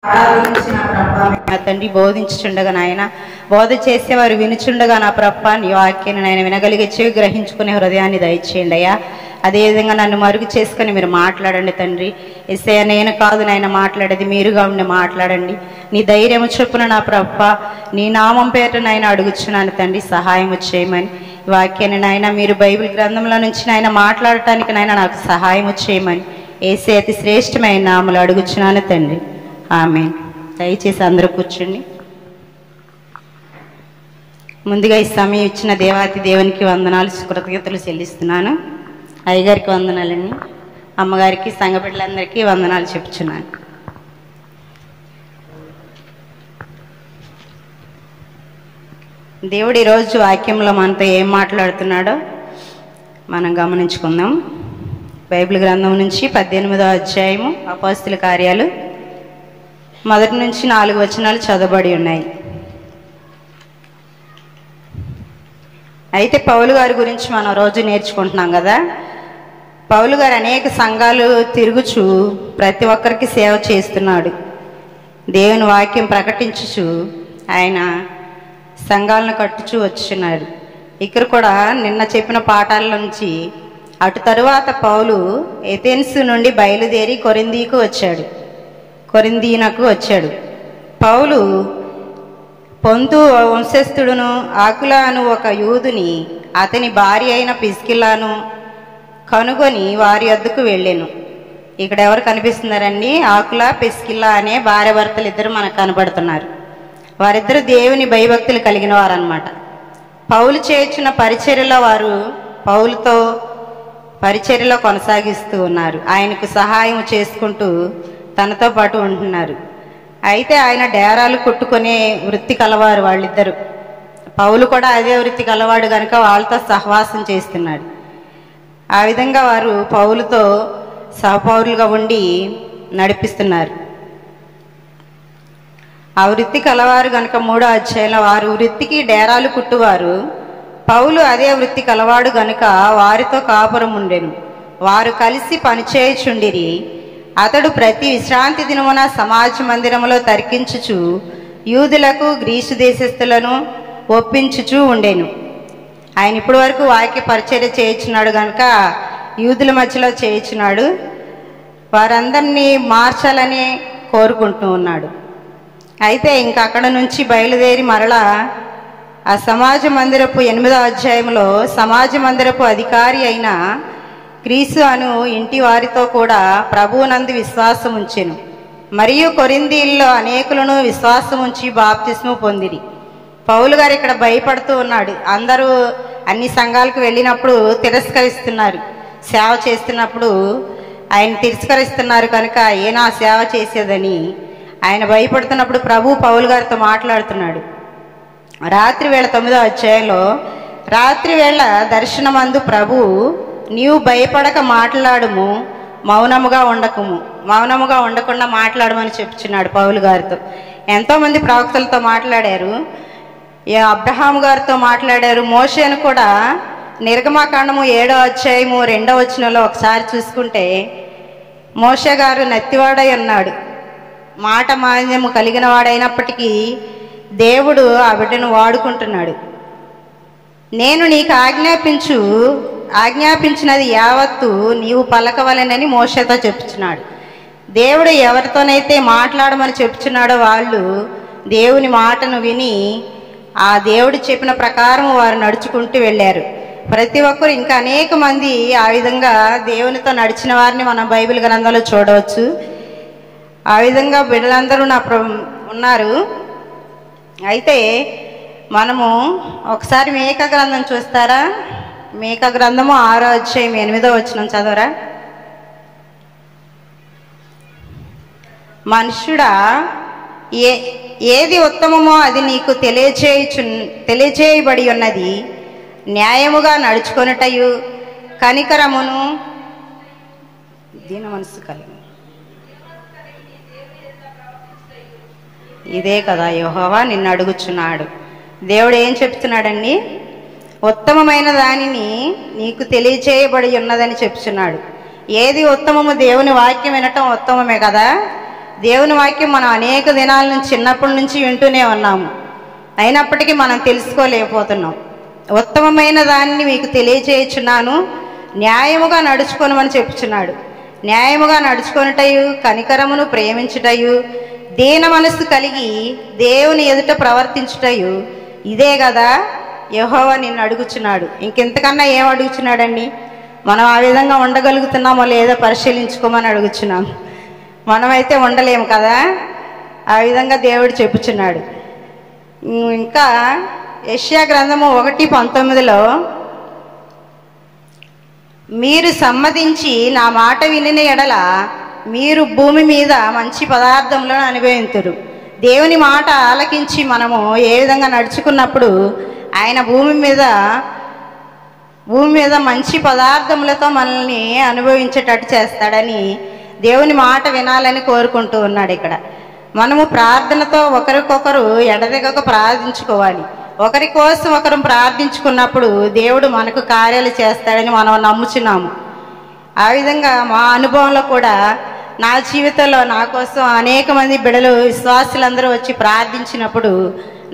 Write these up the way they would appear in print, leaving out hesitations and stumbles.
నా తండ్రి బోధించుచుండగా నాయన, బోధ చేసేవారు వినుచుండగా నా ప్రభ నీ వాక్యాన్ని నాయన వినగలిగే చెవి గ్రహించుకునే హృదయాన్ని దయచేయండి అయ్యా. అదేవిధంగా నన్ను మరుగు చేసుకుని మీరు మాట్లాడండి తండ్రి. యేసయ్య నేను కాదు నాయన మాట్లాడేది, మీరుగా ఉండి మాట్లాడండి. నీ ధైర్యము చొప్పున నా ప్రభ నీ నామం పేట నాయన అడుగుచున్నాను తండ్రి, సహాయం చేయమని. ఈ వాక్యాన్ని నాయన మీరు బైబిల్ గ్రంథంలో నుంచి నాయన మాట్లాడటానికి నాయన నాకు సహాయం చేయమని యేసయ్య అతి శ్రేష్టమైన నామములో అడుగుచున్నాను తండ్రి, ఆమేన్. దయచేసి అందరూ కూర్చోండి. ముందుగా ఈ సమయం ఇచ్చిన దేవాతి దేవునికి వందనాలు, కృతజ్ఞతలు చెల్లిస్తున్నాను. అయ్యగారికి వందనాలండి, అమ్మగారికి, సంఘ బిడ్డలందరికీ వందనాలు చెప్పుచున్నాను. దేవుడు ఈరోజు వాక్యంలో మనతో ఏం మాట్లాడుతున్నాడో మనం గమనించుకుందాం. బైబిల్ గ్రంథం నుంచి 18వ అధ్యాయము అపోస్తలుల కార్యాలు 1 నుంచి 4 వచనాలు చదవబడి ఉన్నాయి. అయితే పౌలు గారి గురించి మనం రోజు నేర్చుకుంటున్నాం కదా. పౌలు గారు అనేక సంఘాలు తిరుగుచు ప్రతి ఒక్కరికి సేవ చేస్తున్నాడు. దేవుని వాక్యం ప్రకటించుచు ఆయన సంఘాలను కట్టుచూ వచ్చున్నాడు. ఇక్కడ కూడా నిన్న చెప్పిన పాఠాల నుంచి అటు తరువాత పౌలు ఎథెన్సు నుండి బయలుదేరి కొరింథీనకు వచ్చాడు. పౌలు పొంతు వంశస్థుడును ఆకుల అను ఒక యూదుని అతని భార్య అయిన పిస్కిల్లాను కనుగొని వారి వద్దకు వెళ్ళాను. ఇక్కడ ఎవరు కనిపిస్తున్నారండి? ఆకుల, పిస్కిల్లా అనే భార్య భర్తలు ఇద్దరు మనకు కనబడుతున్నారు. వారిద్దరు దేవుని భయభక్తులు కలిగిన వారు అన్నమాట. పౌలు చేర్చిన పరిచర్యలో వారు పౌలుతో పరిచర్యలో కొనసాగిస్తూ ఉన్నారు. ఆయనకు సహాయం చేసుకుంటూ తనతో పాటు ఉంటున్నారు. అయితే ఆయన డేరాలు కుట్టుకునే వృత్తి కలవారు వాళ్ళిద్దరు. పౌలు కూడా అదే వృత్తి కలవాడు కనుక వాళ్ళతో సహవాసం చేస్తున్నాడు. ఆ విధంగా వారు పౌలుతో సహపౌరులుగా ఉండి నడిపిస్తున్నారు. ఆ వృత్తి కలవారు కనుక 3వ అధ్యాయంలో వారు వృత్తికి డేరాలు కుట్టువారు. పౌలు అదే వృత్తి కలవాడు గనుక వారితో కాపురం ఉండెను. వారు కలిసి పనిచేయుచుండిరి. అతడు ప్రతి విశ్రాంతి దినమున సమాజ మందిరములో తర్కించుచు యూదులకు గ్రీసు దేశస్థులను ఒప్పించుచూ ఉండెను. ఆయన ఇప్పటి వరకు వాక్య పరిచర్య చేయించున్నాడు కనుక యూదుల మధ్యలో చేయించున్నాడు. వారందరినీ మార్చాలని కోరుకుంటూ ఉన్నాడు. అయితే ఇంకా అక్కడ నుంచి బయలుదేరి మరలా ఆ సమాజ మందిరపు 8వ అధ్యాయంలో సమాజ మందిరపు అధికారి అయిన క్రీసు అను ఇంటి వారితో కూడా ప్రభువునందు విశ్వాసం ఉంచెను. మరియు కొరింథీల్లో అనేకులను విశ్వాసం ఉంచి బాప్తిస్ము పొందిరి. పౌలు గారు ఇక్కడ భయపడుతూ ఉన్నాడు. అందరూ అన్ని సంఘాలకు వెళ్ళినప్పుడు తిరస్కరిస్తున్నారు. సేవ చేస్తున్నప్పుడు ఆయన తిరస్కరిస్తున్నారు కనుక ఏనా సేవ చేసేదని ఆయన భయపడుతున్నప్పుడు ప్రభు పౌలు గారితో మాట్లాడుతున్నాడు. రాత్రి వేళ 9వ అధ్యాయంలో రాత్రి వేళ దర్శనమందు ప్రభు నీవు భయపడక మాట్లాడుము, మౌనముగా ఉండకుండా మాట్లాడమని చెప్పుచున్నాడు పౌలు గారితో. ఎంతోమంది ప్రవక్తలతో మాట్లాడారు. అబ్రహాం గారితో మాట్లాడారు. మోషేను కూడా నిర్గమకాండము 7వ అధ్యాయము 2వ వచనంలో ఒకసారి చూసుకుంటే మోషే గారు నత్తివాడై ఉన్నాడు. మాట మాన్యము కలిగిన వాడైనప్పటికీ దేవుడు ఆ బిడ్డను వాడుకుంటున్నాడు. నేను నీకు ఆజ్ఞాపించినది యావత్తు నీవు పలకవలెనని మోషేతో చెప్పుచున్నాడు. దేవుడు ఎవరితోనైతే మాట్లాడమని చెప్పుచున్నాడో వాళ్ళు దేవుని మాటను విని ఆ దేవుడు చెప్పిన ప్రకారం వారు నడుచుకుంటూ వెళ్ళారు. ప్రతి ఒక్కరు ఇంకా అనేక మంది ఆ విధంగా దేవునితో నడిచిన వారిని మనం బైబిల్ గ్రంథంలో చూడవచ్చు. ఆ విధంగా బిడ్డలందరూ ఉన్నారు. అయితే మనము ఒకసారి మీకా గ్రంథం చూస్తారా? మీకా గ్రంథము 6వ అధ్యాయం 8వ వచనం చదవరా? మనుష్యుడా, ఏది ఉత్తమమో అది నీకు తెలియచేయబడి ఉన్నది. న్యాయముగా నడుచుకొనుటయు కనికరమును దీన మనసు కలిగి ఇదే కదా యెహోవా నిన్ను అడుగుచున్నాడు. దేవుడు ఏం చెప్తున్నాడండి? ఉత్తమమైన దానిని నీకు తెలియచేయబడి ఉన్నదని చెప్తున్నాడు. ఏది ఉత్తమము? దేవుని వాక్యం వినటం ఉత్తమమే కదా. దేవుని వాక్యం మనం అనేక దినాల నుంచి చిన్నప్పటి నుంచి వింటూనే ఉన్నాము. అయినప్పటికీ మనం తెలుసుకోలేకపోతున్నాం. ఉత్తమమైన దాన్ని మీకు తెలియజేయుచున్నాను, న్యాయముగా నడుచుకొనమని చెప్పుచున్నాడు. న్యాయముగా నడుచుకొనుటయు, కనికరమును ప్రేమించుటయు, దీన మనస్సు కలిగి దేవుని ఎదుట ప్రవర్తించుటయు ఇదే కదా యెహోవా నిన్ను అడుగుచున్నాడు. ఇంకెంతకన్నా ఏం అడుగుచున్నాడండి? మనం ఆ విధంగా ఉండగలుగుతున్నామో లేదో పరిశీలించుకోమని అడుగుచున్నాం. మనమైతే ఉండలేము కదా, ఆ విధంగా దేవుడు చెప్పుచున్నాడు. ఇంకా యెషయా గ్రంథము 1:19 మీరు సమ్మతించి నా మాట వినిన ఎడల మీరు భూమి మీద మంచి పదార్థములను అనుభవింతురు. దేవుని మాట ఆలకించి మనము ఏ విధంగా నడుచుకున్నప్పుడు ఆయన భూమి మీద మంచి పదార్థములతో మనల్ని అనుభవించేటట్టు చేస్తాడని దేవుని మాట వినాలని కోరుకుంటూ ఉన్నాడు. ఇక్కడ మనము ప్రార్థనతో ఒకరికొకరు ఎడతెగక ప్రార్థించుకోవాలి. ఒకరి కోసం ఒకరు ప్రార్థించుకున్నప్పుడు దేవుడు మనకు కార్యాలు చేస్తాడని మనం నమ్ముచున్నాము. ఆ విధంగా మా అనుభవంలో కూడా నా జీవితంలో నా కోసం అనేక మంది బిడ్డలు విశ్వాసులందరూ వచ్చి ప్రార్థించినప్పుడు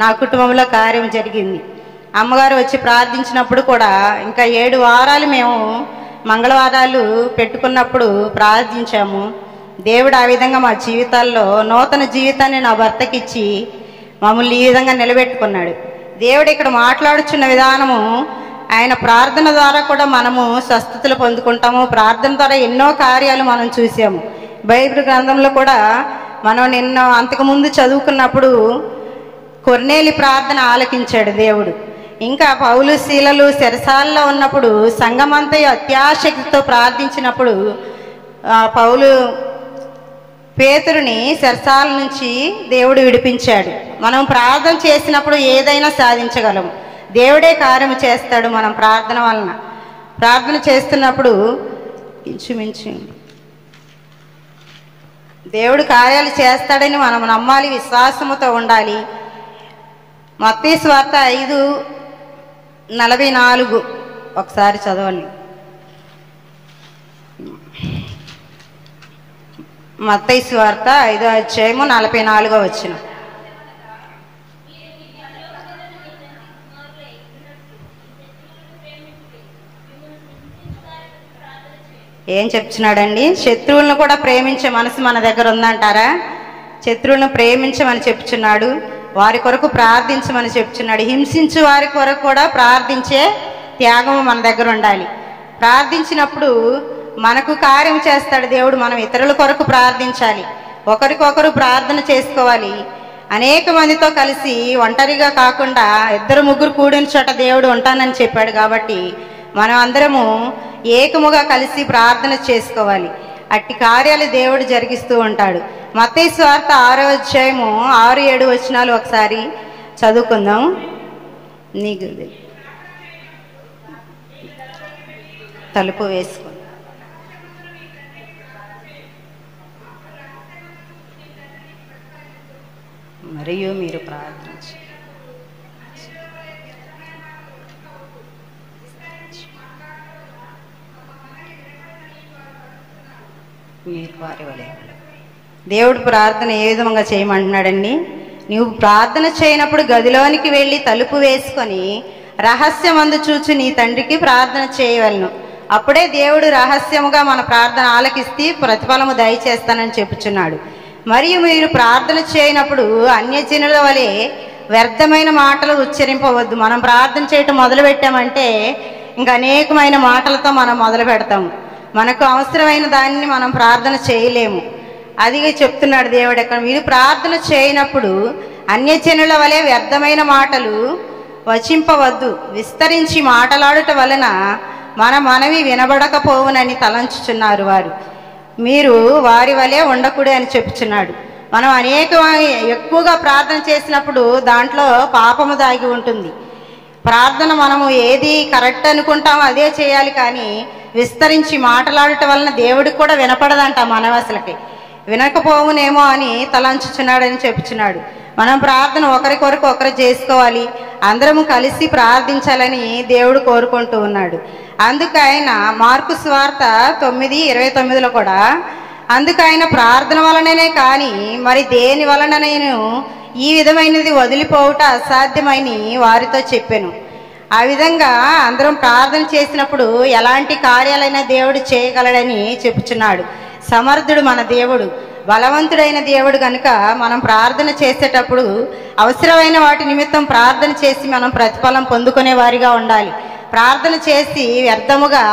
నా కుటుంబంలో కార్యం జరిగింది. అమ్మగారు వచ్చి ప్రార్థించినప్పుడు కూడా ఇంకా 7 వారాలు మేము మంగళవారాలు పెట్టుకున్నప్పుడు ప్రార్థించాము. దేవుడు ఆ విధంగా మా జీవితాల్లో నూతన జీవితాన్ని నా భర్తకిచ్చి మమ్మల్ని ఈ విధంగా నిలబెట్టుకున్నాడు. దేవుడు ఇక్కడ మాట్లాడుచున్న విధానము ఆయన ప్రార్థన ద్వారా కూడా మనము స్వస్థతలు పొందుకుంటాము. ప్రార్థన ద్వారా ఎన్నో కార్యాలు మనం చూసాము. బైబిల్ గ్రంథంలో కూడా మనం నిన్న అంతకుముందు చదువుకున్నప్పుడు కొర్నేలి ప్రార్థన ఆలకించాడు దేవుడు. ఇంకా పౌలు శీలలు చెరసాలలో ఉన్నప్పుడు సంఘమంతా అత్యాశక్తితో ప్రార్థించినప్పుడు పౌలు పేతురుని చెరసాల నుంచి దేవుడు విడిపించాడు. మనం ప్రార్థన చేసినప్పుడు ఏదైనా సాధించగలము. దేవుడే కార్యము చేస్తాడు. మనం ప్రార్థన వలన ప్రార్థన చేస్తున్నప్పుడు ఇంచుమించు దేవుడు కార్యాలు చేస్తాడని మనం నమ్మాలి, విశ్వాసముతో ఉండాలి. మత్తయి సువార్త 5:44 ఒకసారి చదవండి. మత్తయి సువార్త 5:44 ఏం చెప్తున్నాడండి? శత్రువులను కూడా ప్రేమించే మనసు మన దగ్గర ఉందంటారా? శత్రువులను ప్రేమించమని చెప్తున్నాడు. వారి కొరకు ప్రార్థించమని చెప్తున్నాడు. హింసించు వారి కొరకు కూడా ప్రార్థించే త్యాగము మన దగ్గర ఉండాలి. ప్రార్థించినప్పుడు మనకు కార్యం చేస్తాడు దేవుడు. మనం ఇతరుల కొరకు ప్రార్థించాలి, ఒకరికొకరు ప్రార్థన చేసుకోవాలి. అనేక మందితో కలిసి ఒంటరిగా కాకుండా 2-3 కూడిన చోట దేవుడు ఉంటానని చెప్పాడు. కాబట్టి మనం అందరము ఏకముగా కలిసి ప్రార్థన చేసుకోవాలి. అట్టి కార్యాలు దేవుడు జరిగిస్తూ ఉంటాడు. మత్తయి సువార్త 6:6-7 ఒకసారి చదువుకుందాం. నీకు తలుపు వేసుకో. మరియు మీరు ప్రార్థించి మీరు వారి వలె. దేవుడు ప్రార్థన ఏ విధంగా చేయమంటున్నాడండి? నువ్వు ప్రార్థన చేయనప్పుడు గదిలోనికి వెళ్ళి తలుపు వేసుకొని రహస్యమందు చూచి నీ తండ్రికి ప్రార్థన చేయవలను. అప్పుడే దేవుడు రహస్యముగా మన ప్రార్థన ఆలకిస్తే ప్రతిఫలము దయచేస్తానని చెప్పుచున్నాడు. మరియు మీరు ప్రార్థన చేయనప్పుడు అన్యజనుల వలె వ్యర్థమైన మాటలు ఉచ్చరింపవద్దు. మనం ప్రార్థన చేయటం మొదలు పెట్టామంటే ఇంకా అనేకమైన మాటలతో మనం మొదలు పెడతాము. మనకు అవసరమైన దాన్ని మనం ప్రార్థన చేయలేము. అది చెప్తున్నాడు దేవుడు ఎక్కడ. మీరు ప్రార్థన చేయనప్పుడు అన్యజనుల వలె వ్యర్థమైన మాటలు వచింపవద్దు. విస్తరించి మాటలాడుట వలన మన మనవి వినబడకపోవునని తలంచుచున్నారు వారు. మీరు వారి వలె ఉండకూడదు అని చెప్పుచున్నాడు. మనం ఎక్కువగా ప్రార్థన చేసినప్పుడు దాంట్లో పాపము దాగి ఉంటుంది. ప్రార్థన మనము ఏది కరెక్ట్ అనుకుంటామో అదే చేయాలి. కానీ విస్తరించి మాట్లాడటం వలన దేవుడికి కూడా వినపడదంట. మనవసలకి వినకపోవునేమో అని తలంచుచున్నాడని చెప్పుచున్నాడు. మనం ప్రార్థన ఒకరికొరకు ఒకరు చేసుకోవాలి. అందరము కలిసి ప్రార్థించాలని దేవుడు కోరుకుంటూ ఉన్నాడు. అందుకు ఆయన మార్కు సువార్త 9:29 కూడా అందుకు ఆయన ప్రార్థన వలననే కానీ మరి దేని వలన నేను ఈ విధమైనది వదిలిపోవుట అసాధ్యమని వారితో చెప్పాను. ఆ విధంగా అందరం ప్రార్థన చేసినప్పుడు ఎలాంటి కార్యాలైన దేవుడు చేయగలడని చెప్పుచున్నాడు. సమర్థుడు మన దేవుడు, బలవంతుడైన దేవుడు కనుక మనం ప్రార్థన చేసేటప్పుడు అవసరమైన వాటి నిమిత్తం ప్రార్థన చేసి మనం ప్రతిఫలం పొందుకునే వారిగా ఉండాలి. ప్రార్థన చేసి వ్యర్థముగా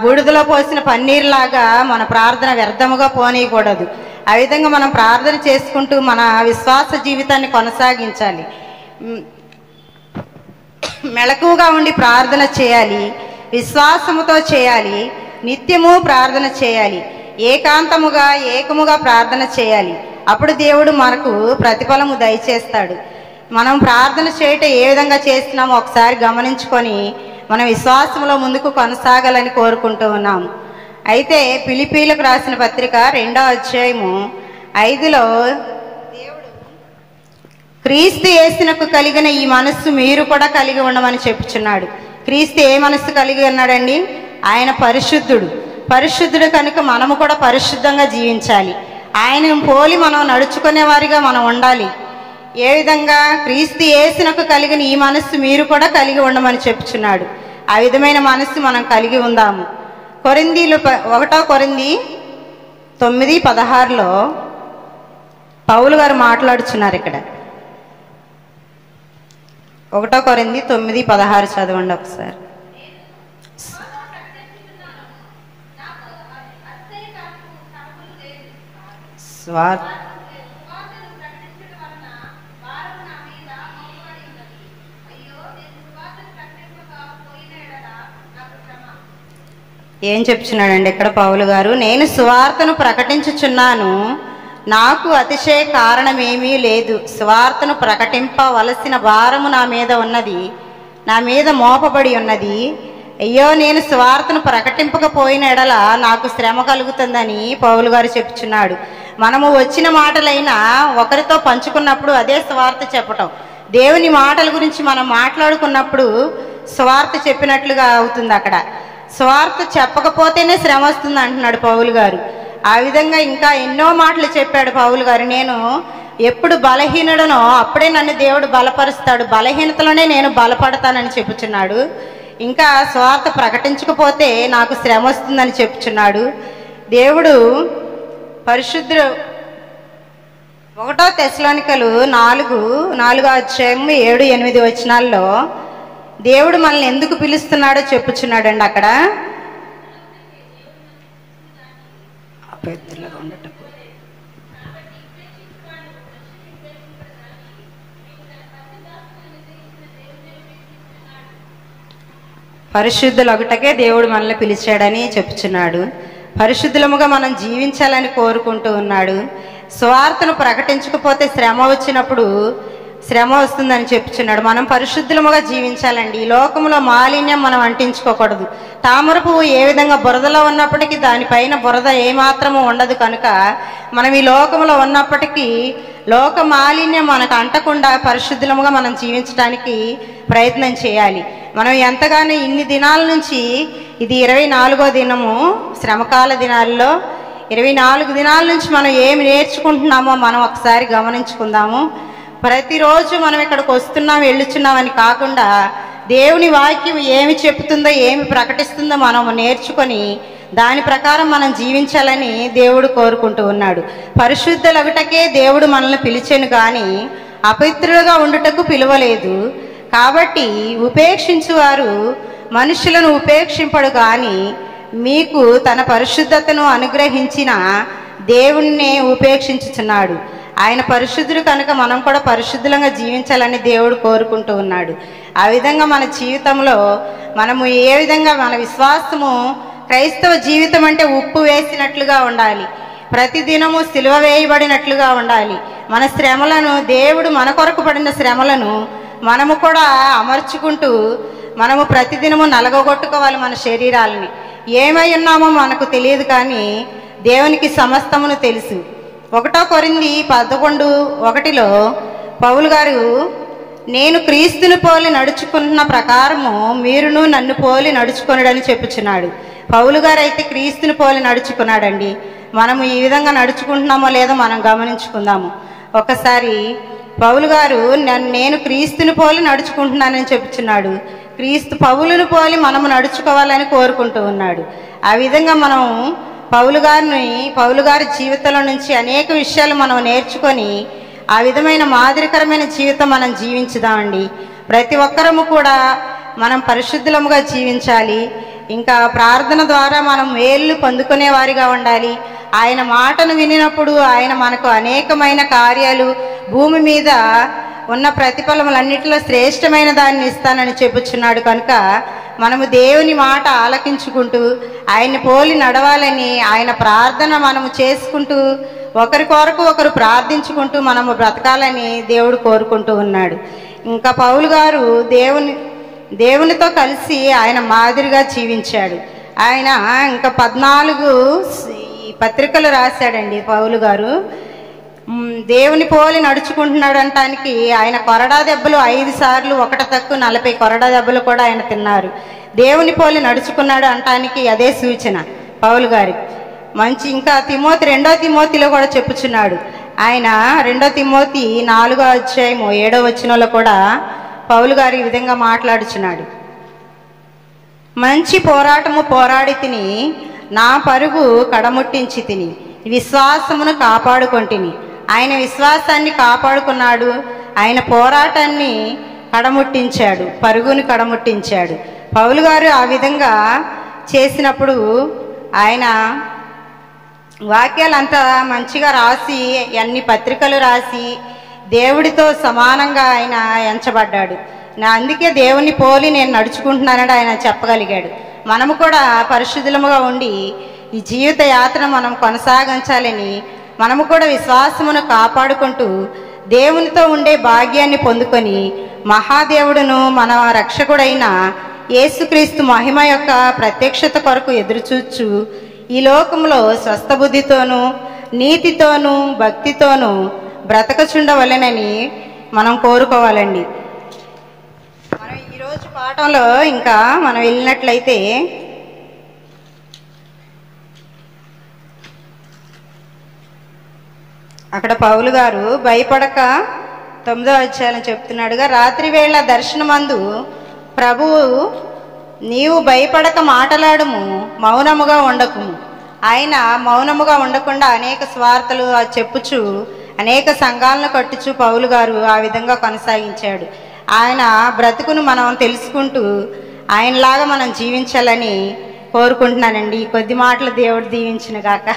బూడిదలో పోసిన పన్నీరులాగా మన ప్రార్థన వ్యర్థముగా పోనీయకూడదు. ఆ విధంగా మనం ప్రార్థన చేసుకుంటూ మన విశ్వాస జీవితాన్ని కొనసాగించాలి. మెలకువగా ఉండి ప్రార్థన చేయాలి, విశ్వాసముతో చేయాలి, నిత్యము ప్రార్థన చేయాలి, ఏకముగా ప్రార్థన చేయాలి. అప్పుడు దేవుడు మనకు ప్రతిఫలము దయచేస్తాడు. మనం ప్రార్థన చేయటం ఏ విధంగా చేస్తున్నామో ఒకసారి గమనించుకొని మన విశ్వాసంలో ముందుకు కొనసాగాలని కోరుకుంటూ ఉన్నాము. అయితే ఫిలిప్పీలకు రాసిన పత్రిక 2వ అధ్యాయము 5లో దేవుడు క్రీస్తు యేసునకు కలిగిన ఈ మనస్సు మీరు కూడా కలిగి ఉండమని చెప్పుచున్నాడు. క్రీస్తు ఏ మనస్సు కలిగి ఉన్నాడండి? ఆయన పరిశుద్ధుడు కనుక మనము కూడా పరిశుద్ధంగా జీవించాలి. ఆయనను పోలి మనం నడుచుకునే వారిగా మనం ఉండాలి. ఏ విధంగా? క్రీస్తు యేసునకు కలిగిన ఈ మనస్సు మీరు కూడా కలిగి ఉండమని చెప్పుచున్నాడు. ఆ విధమైన మనస్సు మనం కలిగి ఉందాము. 1 కొరింథీ 9:16లో పౌలు గారు మాట్లాడుచున్నారు. ఇక్కడ 1 కొరింథీ 9:16 చదవండి ఒకసారి. ఏం చెప్తున్నాడండి ఇక్కడ పౌలు గారు? నేను సువార్తను ప్రకటించుచున్నాను, నాకు అతిశయ కారణమేమీ లేదు. సువార్తను ప్రకటింపవలసిన భారము నా మీద ఉన్నది, నా మీద మోపబడి ఉన్నది. అయ్యో, నేను సువార్తను ప్రకటింపకపోయిన ఎడల నాకు శ్రమ కలుగుతుందని పౌలు గారు చెప్తున్నాడు. మనము వచ్చిన మాటలైనా ఒకరితో పంచుకున్నప్పుడు అదే సువార్త చెప్పటం. దేవుని మాటల గురించి మనం మాట్లాడుకున్నప్పుడు సువార్త చెప్పినట్లుగా అవుతుంది. అక్కడ సువార్త చెప్పకపోతేనే శ్రమ వస్తుంది అంటున్నాడు పౌలు గారు. ఆ విధంగా ఇంకా ఎన్నో మాటలు చెప్పాడు పౌలు గారు. నేను ఎప్పుడు బలహీనుడనో అప్పుడే నన్ను దేవుడు బలపరుస్తాడు, బలహీనతలోనే నేను బలపడతానని చెప్పుచున్నాడు. ఇంకా సువార్త ప్రకటించకపోతే నాకు శ్రమ వస్తుందని చెప్పుచున్నాడు. దేవుడు పరిశుద్ధుడు. 1 తెస్సలోనికలు 4వ అధ్యాయం 7-8 వచనాల్లో దేవుడు మనల్ని ఎందుకు పిలుస్తున్నాడో చెప్పుచున్నాడండి. అక్కడ పరిశుద్ధులొకటకే దేవుడు మనల్ని పిలిచాడని చెప్పుచున్నాడు. పరిశుద్ధులముగా మనం జీవించాలని కోరుకుంటూ ఉన్నాడు. సువార్తను ప్రకటించకపోతే శ్రమ వచ్చినప్పుడు శ్రమ వస్తుందని చెప్పుచున్నాడు. మనం పరిశుద్ధులముగా జీవించాలండి. ఈ లోకంలో మాలిన్యం మనం అంటించుకోకూడదు. తామర పువ్వు ఏ విధంగా బురదలో ఉన్నప్పటికీ దానిపైన బురద ఏమాత్రము ఉండదు కనుక మనం ఈ లోకంలో ఉన్నప్పటికీ లోక మాలిన్యం మనకు అంటకుండా పరిశుద్ధులముగా మనం జీవించడానికి ప్రయత్నం చేయాలి. మనం ఎంతగానో ఇన్ని దినాల నుంచి, ఇది 24వ దినము శ్రమకాల దినాల్లో, 24 దినాల నుంచి మనం ఏమి నేర్చుకుంటున్నామో మనం ఒకసారి గమనించుకుందాము. ప్రతిరోజు మనం ఇక్కడికి వస్తున్నాం వెళ్ళుచున్నామని కాకుండా దేవుని వాక్యం ఏమి చెప్తుందో ఏమి ప్రకటిస్తుందో మనం నేర్చుకొని దాని ప్రకారం మనం జీవించాలని దేవుడు కోరుకుంటూ ఉన్నాడు. పరిశుద్ధులగుటకే దేవుడు మనల్ని పిలిచెను కానీ అపవిత్రులుగా ఉండుటకు పిలువలేదు. కాబట్టి ఉపేక్షించువారు మనుషులను ఉపేక్షింపడు కానీ మీకు తన పరిశుద్ధతను అనుగ్రహించిన దేవుణ్ణే ఉపేక్షించుచున్నాడు. ఆయన పరిశుద్ధుడు కనుక మనం కూడా పరిశుద్ధంగా జీవించాలని దేవుడు కోరుకుంటూ ఉన్నాడు. ఆ విధంగా మన జీవితంలో మనము ఏ విధంగా మన విశ్వాసము, క్రైస్తవ జీవితం అంటే ఉప్పు వేసినట్లుగా ఉండాలి, ప్రతిదినము సిలువ వేయబడినట్లుగా ఉండాలి. మన శ్రమలను, దేవుడు మన కొరకు పడిన శ్రమలను మనము కూడా అమర్చుకుంటూ మనము ప్రతిదినము నలగొట్టుకోవాలి మన శరీరాలని. ఏమై ఉన్నామో మనకు తెలియదు కానీ దేవునికి సమస్తమును తెలుసు. 1 కొరింథీ 11:1లో పౌలు గారు, నేను క్రీస్తుని పోలి నడుచుకున్న ప్రకారము మీరును నన్ను పోలి నడుచుకొనుడని చెప్పుచున్నాడు. పౌలు గారు అయితే క్రీస్తుని పోలి నడుచుకున్నాడండి. మనము ఈ విధంగా నడుచుకుంటున్నామో లేదో మనం గమనించుకుందాము. ఒకసారి పౌలు గారు నేను క్రీస్తుని పోలి నడుచుకుంటున్నానని చెప్పుచున్నాడు. పౌలుని పోలి మనము నడుచుకోవాలని కోరుకుంటూ ఉన్నాడు. ఆ విధంగా మనం పౌలు గారి జీవితంలో నుంచి అనేక విషయాలు మనం నేర్చుకొని ఆ విధమైన మాదిరికరమైన జీవితం మనం జీవించుదామండి. ప్రతి ఒక్కరము కూడా మనం పరిశుద్ధులముగా జీవించాలి. ఇంకా ప్రార్థన ద్వారా మనం మేలు పొందుకునే వారిగా ఉండాలి. ఆయన మాటను వినినప్పుడు ఆయన మనకు అనేకమైన కార్యాలు, భూమి మీద ఉన్న ప్రతిఫలములన్నిటిలో శ్రేష్టమైన దాన్ని ఇస్తానని చెప్పుచున్నాడు. కనుక మనము దేవుని మాట ఆలకించుకుంటూ ఆయన్ని పోలి నడవాలని, ఆయన ప్రార్థన మనము చేసుకుంటూ ఒకరి కొరకు ఒకరు ప్రార్థించుకుంటూ మనము బ్రతకాలని దేవుడు కోరుకుంటూ ఉన్నాడు. ఇంకా పౌలు గారు దేవునితో కలిసి ఆయన మాదిరిగా జీవించాడు. ఆయన ఇంకా 14 పత్రికలు రాశాడండి. పౌలు గారు దేవుని పోలి నడుచుకుంటున్నాడు అనటానికి ఆయన కొరడా దెబ్బలు 5 సార్లు, ఒకటి తక్కువ 40 కొరడా దెబ్బలు కూడా ఆయన తిన్నారు. దేవుని పోలి నడుచుకున్నాడు అనటానికి అదే సూచన పౌలు గారికి. ఇంకా 2 తిమోతిలో కూడా చెప్పుచున్నాడు. ఆయన 2 తిమోతి 4వ అధ్యాయము 7వ వచనంలో కూడా పౌలు గారు ఈ విధంగా మాట్లాడుచున్నాడు. మంచి పోరాటము పోరాడి తిని, నా పరుగు కడముట్టించి తిని, విశ్వాసమును కాపాడుకొంటిని. ఆయన విశ్వాసాన్ని కాపాడుకున్నాడు. ఆయన పోరాటాన్ని కడముట్టించాడు, పరుగుని కడముట్టించాడు. పౌలు గారు ఆ విధంగా చేసినప్పుడు ఆయన వాక్యాలంతా మంచిగా రాసి, అన్ని పత్రికలు రాసి దేవుడితో సమానంగా ఆయన ఎంచబడ్డాడు. అందుకే దేవుని పోలి నేను నడుచుకుంటున్నానని ఆయన చెప్పగలిగాడు. మనము కూడా పరిశుద్ధులముగా ఉండి ఈ జీవిత యాత్ర మనం కొనసాగించాలని, మనము కూడా విశ్వాసమును కాపాడుకుంటూ దేవునితో ఉండే భాగ్యాన్ని పొందుకొని మహాదేవుడును మన రక్షకుడైన యేసుక్రీస్తు మహిమ యొక్క ప్రత్యక్షత కొరకు ఎదురుచూచు ఈ లోకంలో స్వస్థ బుద్ధితోనూ నీతితోనూ భక్తితోనూ బ్రతకచుండవలెనని మనం కోరుకోవాలండి. మనం ఈరోజు పాఠంలో ఇంకా మనం వెళ్ళినట్లయితే అక్కడ పౌలు గారు భయపడక 9వ అధ్యాయం చెప్తున్నాడుగా, రాత్రి వేళ దర్శనమందు ప్రభువు నీవు భయపడక మాటలాడుము, మౌనముగా ఉండకుము. ఆయన మౌనముగా ఉండకుండా అనేక స్వార్థలు చెప్పుచు అనేక సంఘాలను కట్టుచు పౌలు గారు ఆ విధంగా కొనసాగించాడు. ఆయన బ్రతుకును మనం తెలుసుకుంటూ ఆయనలాగా మనం జీవించాలని కోరుకుంటున్నానండి. కొద్ది మాటలు దేవుడు దీవించిన గాక.